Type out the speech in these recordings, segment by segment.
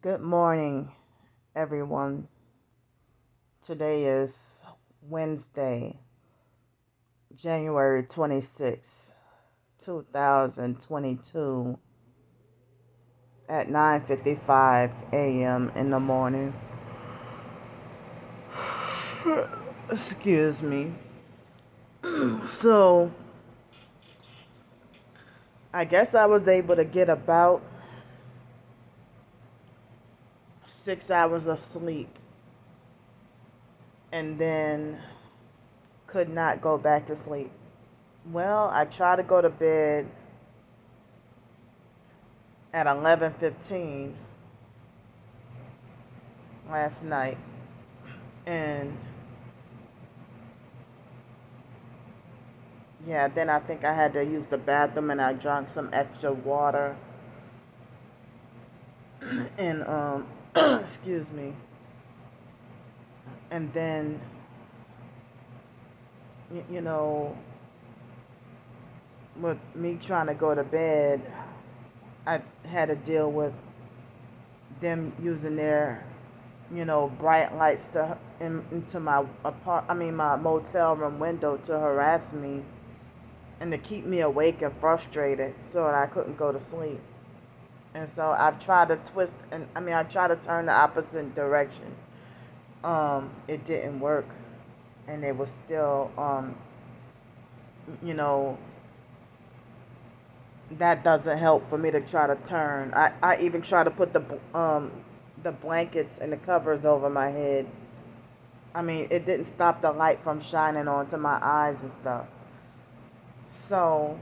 Good morning, everyone. Today is Wednesday, January 26, 2022 at 9:55 a.m. in the morning. Excuse me. So, I guess I was able to get about 6 hours of sleep and then could not go back to sleep. Well, I tried to go to bed at 11:15 last night, and yeah, then I think I had to use the bathroom and I drank some extra water and excuse me. And then you know, with me trying to go to bed, I had to deal with them using their bright lights into my my motel room window to harass me and to keep me awake and frustrated so that I couldn't go to sleep. And so I've tried to I tried to turn the opposite direction. It didn't work, and it was still, you know, that doesn't help for me to try to turn. I even try to put the blankets and the covers over my head. I mean, it didn't stop the light from shining onto my eyes and stuff. So,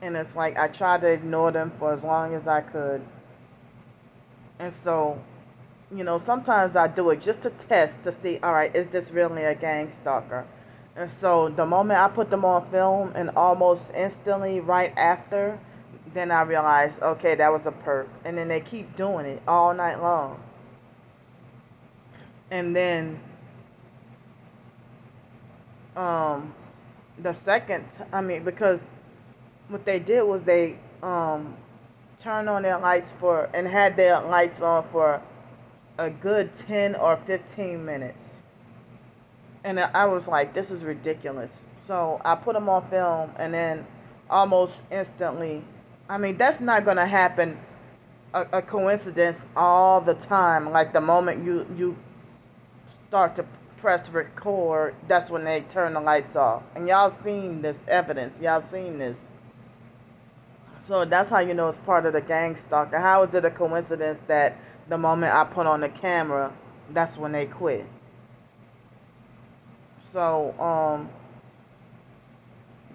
and it's like I tried to ignore them for as long as I could. And so, sometimes I do it just to test to see, all right, is this really a gang stalker? And so the moment I put them on film and almost instantly right after, then I realized, okay, that was a perp. And then they keep doing it all night long. And then the second, because what they did was they turned on their lights and had their lights on for a good 10 or 15 minutes. And I was like, this is ridiculous. So I put them on film, and then almost instantly, that's not going to happen a coincidence all the time. Like the moment you start to press record, that's when they turn the lights off. And y'all seen this evidence. Y'all seen this. So that's how you know it's part of the gang stalker. How is it a coincidence that the moment I put on the camera, that's when they quit? So,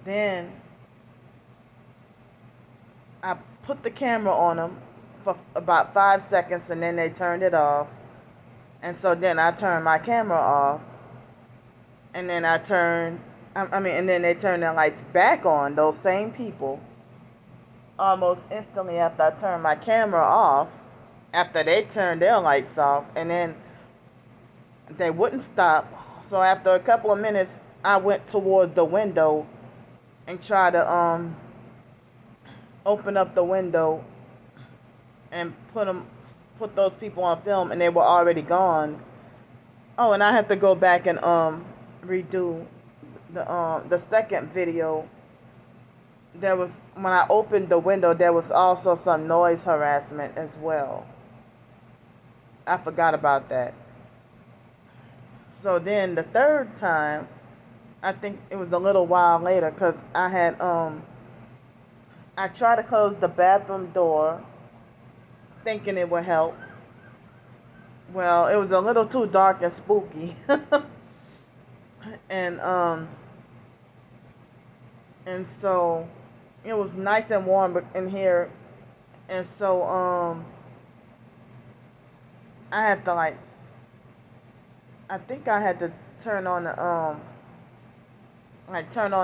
then I put the camera on them for about 5 seconds, and then they turned it off. And so then I turned my camera off, and then and then they turned their lights back on, those same people, almost instantly after I turned my camera off, after they turned their lights off, and then they wouldn't stop. So after a couple of minutes, I went towards the window and tried to open up the window and put those people on film, and they were already gone. Oh, and I have to go back and redo the second video. There was, when I opened the window, there was also some noise harassment as well. I forgot about that. So then the third time, I think it was a little while later, because I tried to close the bathroom door thinking it would help. Well, it was a little too dark and spooky. And so it was nice and warm in here. And so I had to I think I had to turn on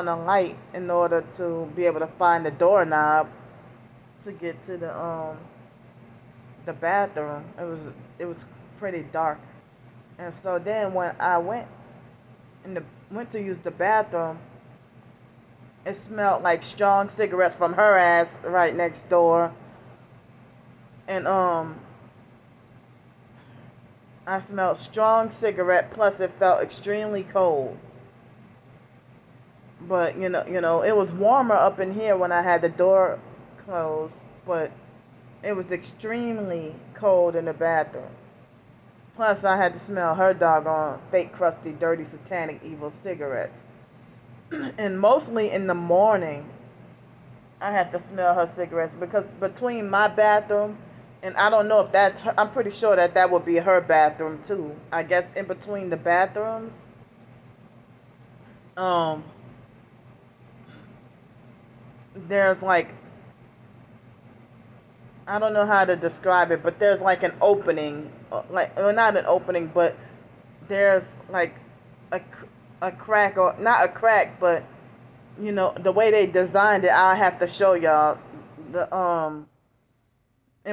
the light in order to be able to find the doorknob to get to the bathroom. It was pretty dark. And so then when I went to use the bathroom, it smelled like strong cigarettes from her ass right next door. And I smelled strong cigarette. Plus, it felt extremely cold. But it was warmer up in here when I had the door closed. But it was extremely cold in the bathroom. Plus, I had to smell her doggone fake, crusty, dirty, satanic, evil cigarettes. And mostly in the morning, I had to smell her cigarettes because between my bathroom and I don't know if that's her, I'm pretty sure that would be her bathroom too. I guess in between the bathrooms, um, there's like, I don't know how to describe it, but there's like an opening, like, well, not an opening, but there's like a, a crack, or not a crack, but the way they designed it, I have to show y'all the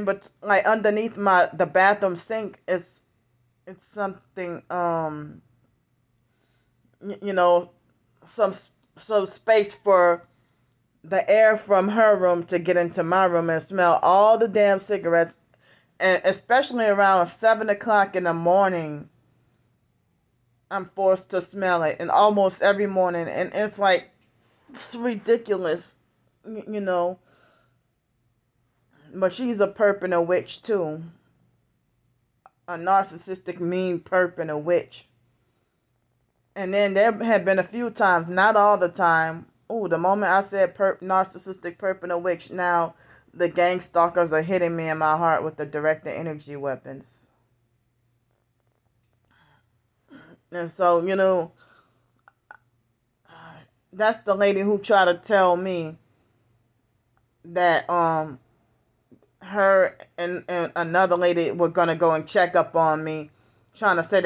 but like underneath the bathroom sink is it's something you know some space for the air from her room to get into my room and smell all the damn cigarettes, and especially around 7 o'clock in the morning I'm forced to smell it, and almost every morning, and it's like it's ridiculous, you know. But she's a perp and a witch too. A narcissistic, mean perp and a witch. And then there have been a few times, not all the time. Oh, the moment I said narcissistic perp and a witch, now the gang stalkers are hitting me in my heart with the directed energy weapons. And so, that's the lady who tried to tell me that her and another lady were gonna go and check up on me, trying to say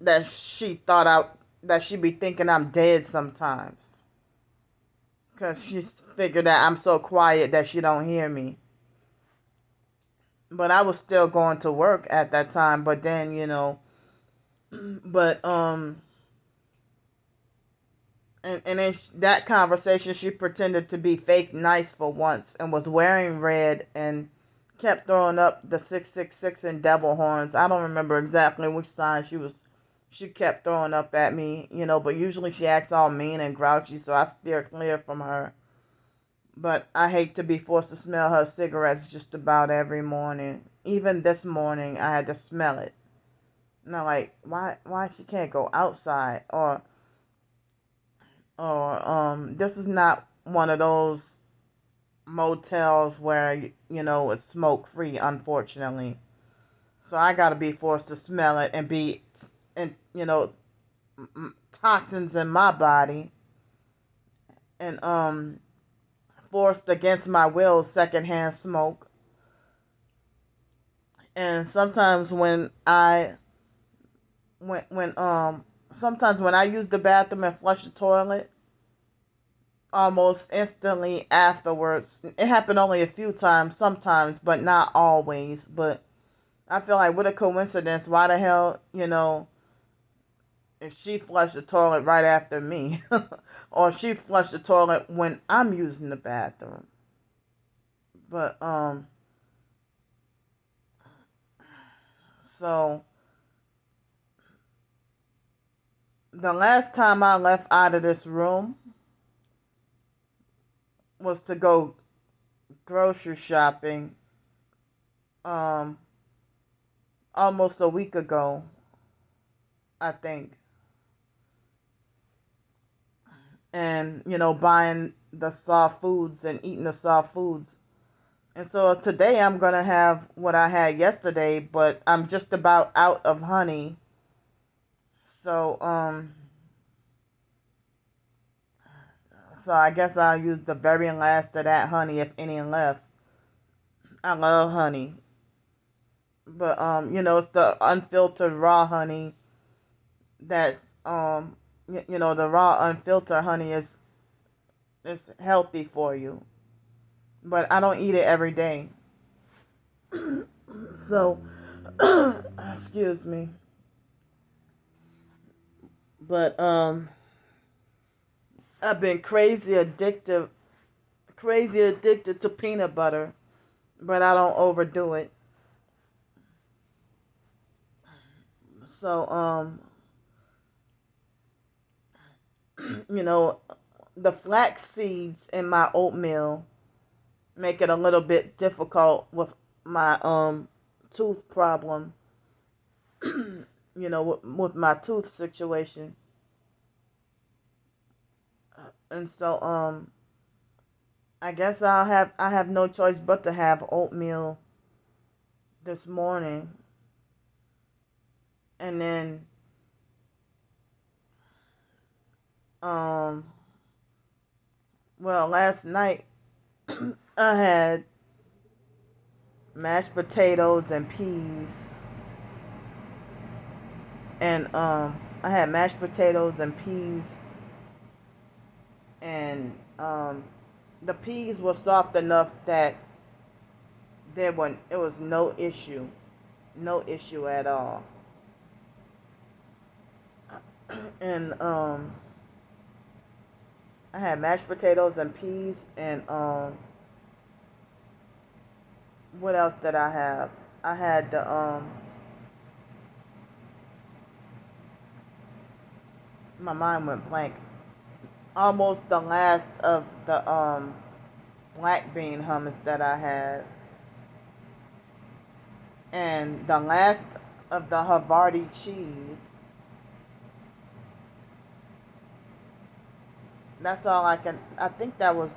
that she thought that she be thinking I'm dead sometimes, cause she figured that I'm so quiet that she don't hear me. But I was still going to work at that time. But then but and in that conversation, she pretended to be fake nice for once and was wearing red and kept throwing up the 666 and devil horns. I don't remember exactly which sign she kept throwing up at me, but usually she acts all mean and grouchy, so I steer clear from her. But I hate to be forced to smell her cigarettes just about every morning. Even this morning, I had to smell it. And I'm like, why she can't go outside? Or this is not one of those motels where it's smoke free, unfortunately. So I gotta be forced to smell it and be, and toxins in my body, and forced against my will secondhand smoke. And sometimes sometimes when I use the bathroom and flush the toilet, almost instantly afterwards, it happened only a few times, sometimes, but not always. But I feel like, what a coincidence. Why the hell, if she flushed the toilet right after me, or she flushed the toilet when I'm using the bathroom. But so the last time I left out of this room was to go grocery shopping, um almost a week ago, I think. And buying the soft foods and eating the soft foods. And so today I'm going to have what I had yesterday, but I'm just about out of honey. So I guess I'll use the very last of that honey, if any left. I love honey. But it's the unfiltered raw honey that's the raw unfiltered honey is healthy for you. But I don't eat it every day. So excuse me. But I've been crazy addicted to peanut butter, but I don't overdo it. So you know, the flax seeds in my oatmeal make it a little bit difficult with my tooth problem. With my tooth situation, and so I guess I have no choice but to have oatmeal this morning, and then um last night I had mashed potatoes and peas, and I had mashed potatoes and peas, and the peas were soft enough that it was no issue at all. And I had mashed potatoes and peas, and what else did I have? I had the my mind went blank. Almost the last of the black bean hummus that I had, and the last of the Havarti cheese. That's all I can. I think that was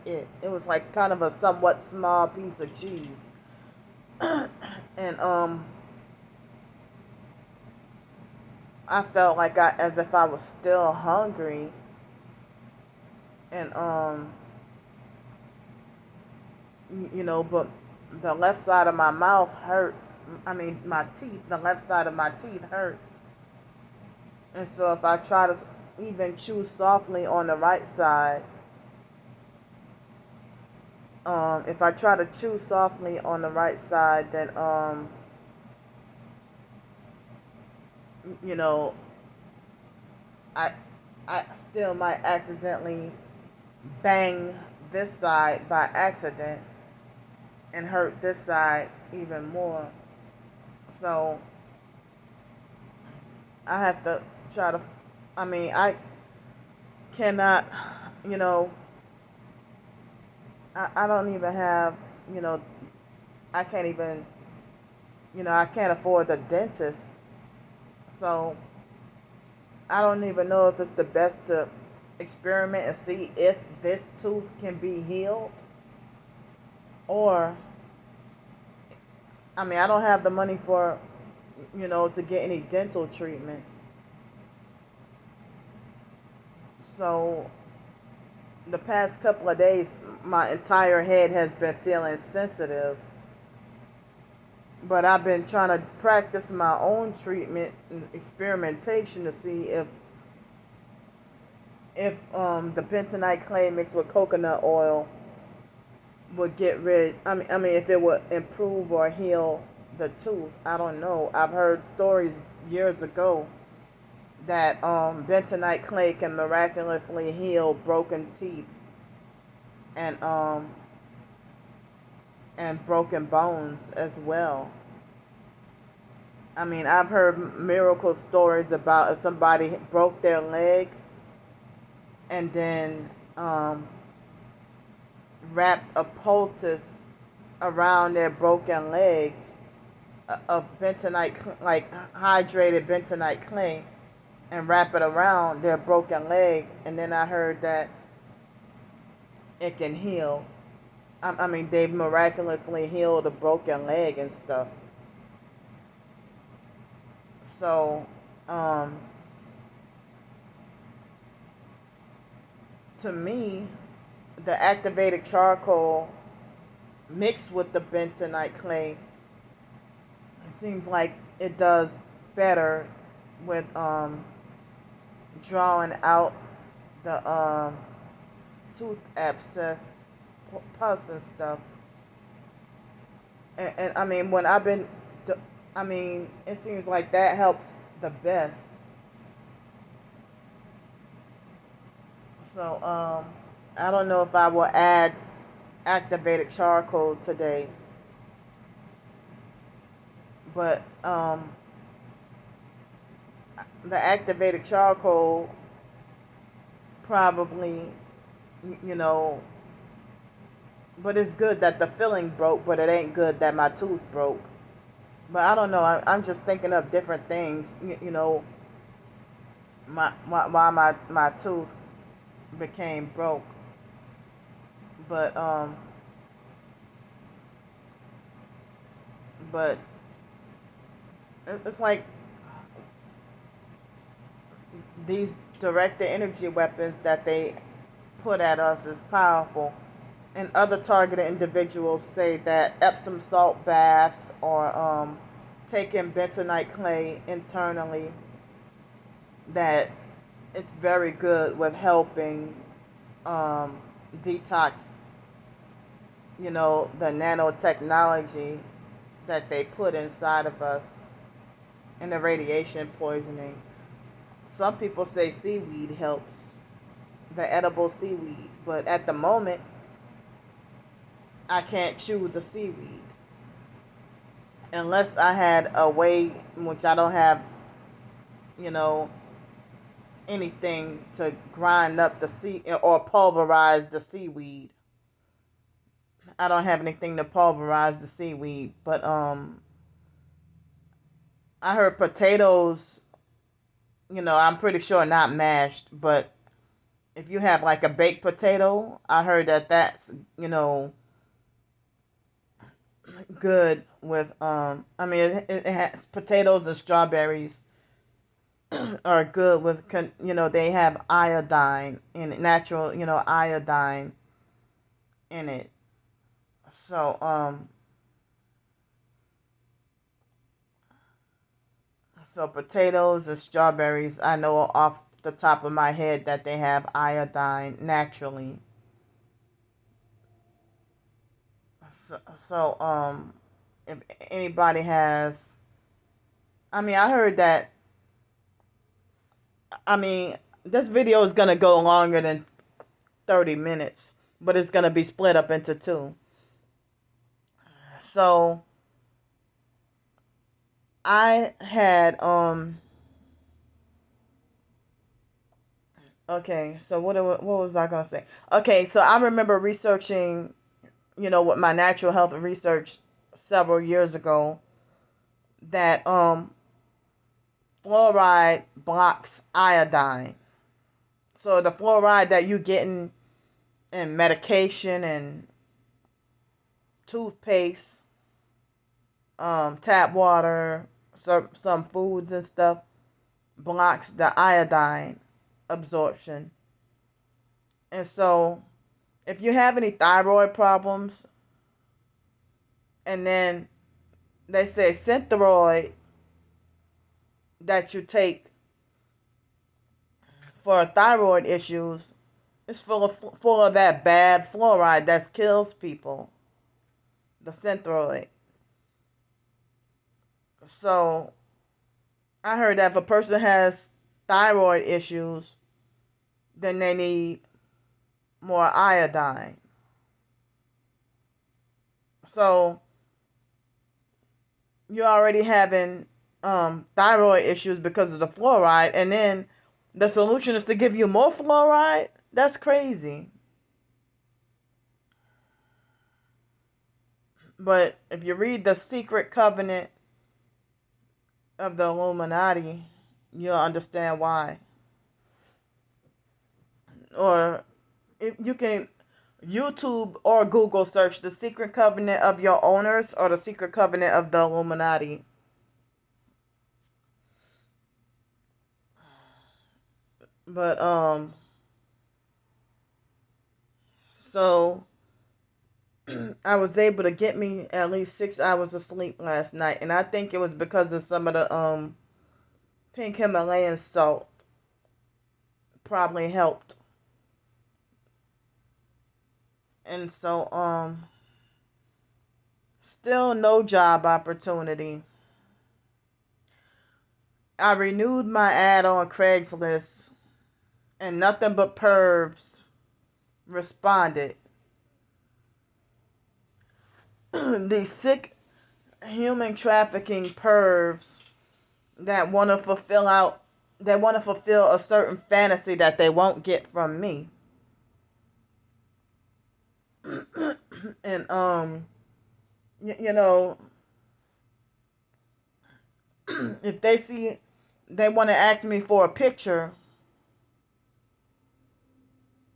it. It was like kind of a somewhat small piece of cheese, and I felt like as if I was still hungry, and but the left side of my mouth hurts. I mean, my teeth. The left side of my teeth hurt, and so if I try to even chew softly on the right side, if I try to chew softly on the right side, then you know, I I still might accidentally bang this side by accident and hurt this side even more. So I have to try to. I mean, I cannot. You know, I don't even have. You know, I can't even. I can't afford the dentist. So I don't even know if it's the best to experiment and see if this tooth can be healed, or I mean, I don't have the money for to get any dental treatment. So the past couple of days my entire head has been feeling sensitive, but I've been trying to practice my own treatment and experimentation to see if the bentonite clay mixed with coconut oil would get rid. I mean, if it would improve or heal the tooth. I don't know. I've heard stories years ago that bentonite clay can miraculously heal broken teeth and and broken bones as well. I mean, I've heard miracle stories about if somebody broke their leg and then wrapped a poultice around their broken leg of bentonite, like hydrated bentonite clay, and wrap it around their broken leg, and then I heard that it can heal. I mean, they've miraculously healed a broken leg and stuff. So, to me, the activated charcoal mixed with the bentonite clay, it seems like it does better with drawing out the tooth abscess, pus and stuff. And I mean, when I've been, I mean, it seems like that helps the best. So I don't know if I will add activated charcoal today, but the activated charcoal probably, you know, but it's good that the filling broke, but it ain't good that my tooth broke. But I don't know. I'm just thinking of different things, why my tooth became broke. But but it's like these directed energy weapons that they put at us is powerful. And other targeted individuals say that Epsom salt baths or taking bentonite clay internally, that it's very good with helping um, detox, the nanotechnology that they put inside of us and the radiation poisoning. Some people say seaweed helps, the edible seaweed, but at the moment, I can't chew the seaweed unless I had a way, which I don't have, you know, anything to grind up the sea or pulverize the seaweed. I don't have anything to pulverize the seaweed, but I heard potatoes, I'm pretty sure not mashed, but if you have like a baked potato, I heard that that's, good with I mean it has potatoes and strawberries are good with they have iodine in it, natural, iodine in it. So potatoes and strawberries, I know off the top of my head that they have iodine naturally. So if anybody has, I mean, I heard that, I mean, this video is gonna go longer than 30 minutes, but it's gonna be split up into two. So I had okay, so what was I gonna say? Okay, so I remember researching, with my natural health research several years ago, that fluoride blocks iodine. So the fluoride that you getting in medication and toothpaste, tap water, some foods and stuff, blocks the iodine absorption. And so if you have any thyroid problems, and then they say Synthroid that you take for thyroid issues, it's full of that bad fluoride that kills people, the Synthroid. So I heard that if a person has thyroid issues, then they need more iodine. So you're already having thyroid issues because of the fluoride, and then the solution is to give you more fluoride? That's crazy. But if you read The Secret Covenant of the Illuminati, you'll understand why. Or if you can YouTube or Google search The Secret Covenant of Your Owners or The Secret Covenant of the Illuminati. But so I was able to get me at least 6 hours of sleep last night, and I think it was because of some of the pink Himalayan salt probably helped. And so still no job opportunity. I renewed my ad on Craigslist, and nothing but pervs responded. These sick human trafficking pervs that want to fulfill out they want to fulfill a certain fantasy that they won't get from me. And you know, if they see, they want to ask me for a picture,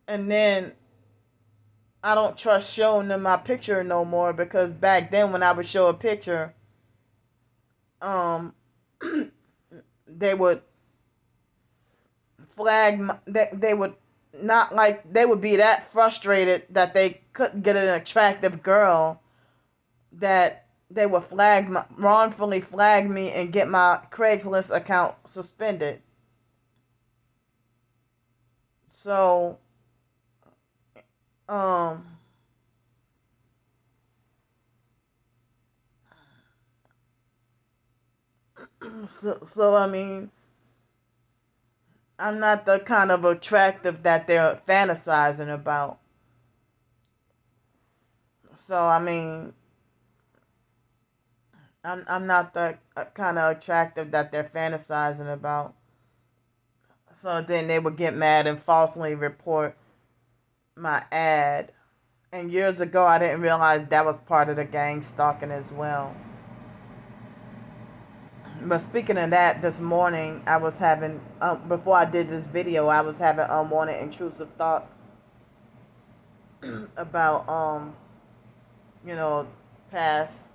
and then I don't trust showing them my picture no more, because back then when I would show a picture, um they would they would not like, they would be that frustrated that they couldn't get an attractive girl, that they would wrongfully flag me and get my Craigslist account suspended. So um so I mean, I'm not the kind of attractive that they're fantasizing about. So I mean, I'm not the kind of attractive that they're fantasizing about. So then they would get mad and falsely report my ad. And years ago, I didn't realize that was part of the gang stalking as well. But speaking of that, this morning I was having, before I did this video, I was having unwanted intrusive thoughts about, you know, past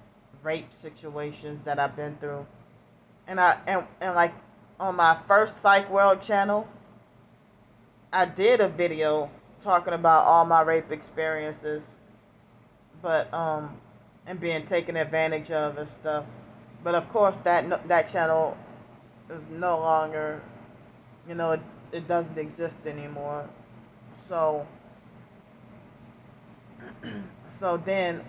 rape situations that I've been through. And like on my first Psych World channel, I did a video talking about all my rape experiences, but and being taken advantage of and stuff. But of course, that channel is no longer, it doesn't exist anymore. So so then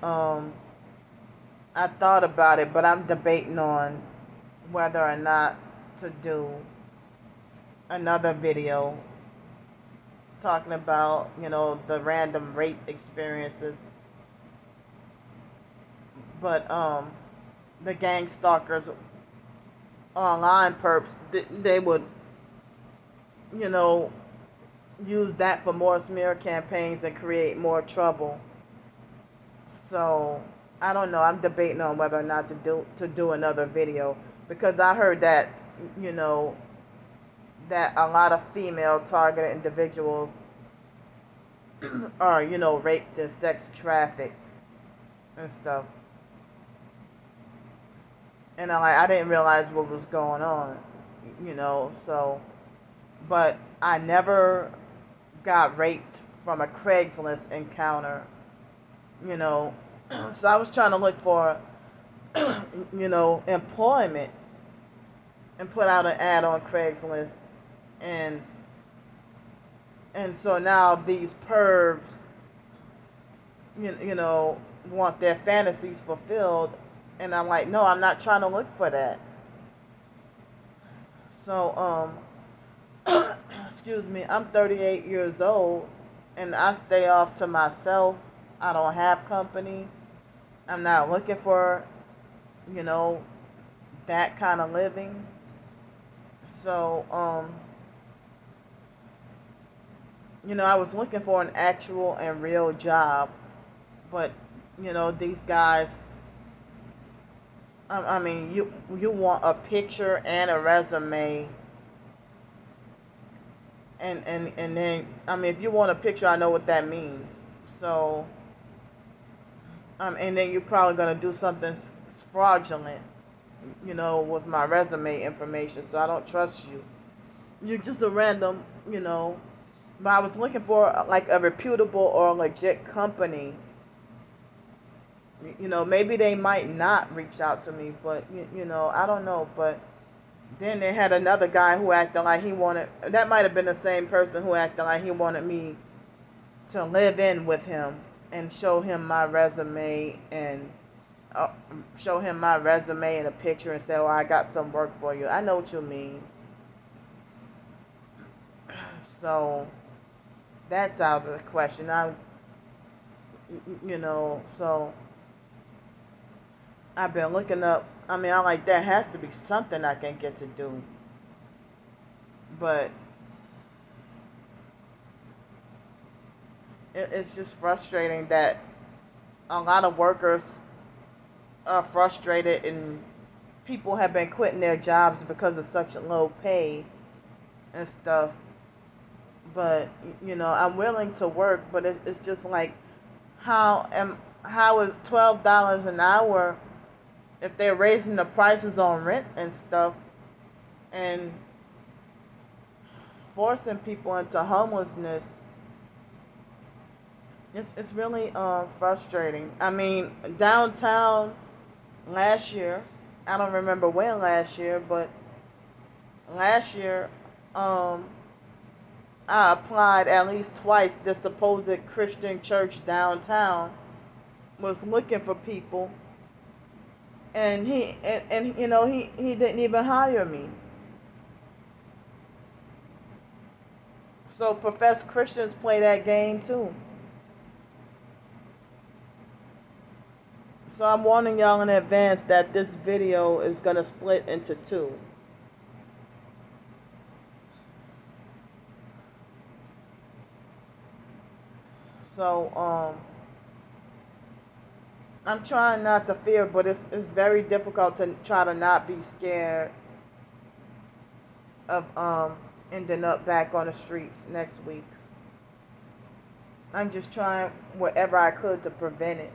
I thought about it, but I'm debating on whether or not to do another video talking about, the random rape experiences. But the gang stalkers, online perps, they would, you know, use that for more smear campaigns and create more trouble. So I don't know. I'm debating on whether or not to do another video, because I heard that, you know, that a lot of female targeted individuals are, raped and sex trafficked and stuff. And I didn't realize what was going on, so, but I never got raped from a Craigslist encounter, you know. So I was trying to look for, employment, and put out an ad on Craigslist, and so now these pervs, want their fantasies fulfilled, and I'm like, no, I'm not trying to look for that. So excuse me, I'm 38 years old, and I stay off to myself. I don't have company. I'm not looking for, that kind of living. So I was looking for an actual and real job, but these guys, I mean, you want a picture and a resume, and then, I mean, if you want a picture, I know what that means. So and then you're probably gonna do something fraudulent, with my resume information. So I don't trust you. You're just a random, But I was looking for like a reputable or legit company. Maybe they might not reach out to me, but I don't know. But then they had another guy who acted like he wanted. That might have been the same person who acted like he wanted me to live in with him and show him my resume and a picture and say, "Oh, I got some work for you." I know what you mean. So that's out of the question. So I've been looking up. I mean, I'm like, there has to be something I can get to do. But it's just frustrating that a lot of workers are frustrated and people have been quitting their jobs because of such low pay and stuff. But I'm willing to work, but it's just like how is $12 an hour if they're raising the prices on rent and stuff and forcing people into homelessness. It's really frustrating. I mean, downtown last year, I don't remember when last year, but last year, I applied at least twice. This supposed Christian church downtown was looking for people, and he didn't even hire me. So professed Christians play that game too. So I'm warning y'all in advance that this video is gonna split into two. So I'm trying not to fear, but it's very difficult to try to not be scared of ending up back on the streets next week. I'm just trying whatever I could to prevent it.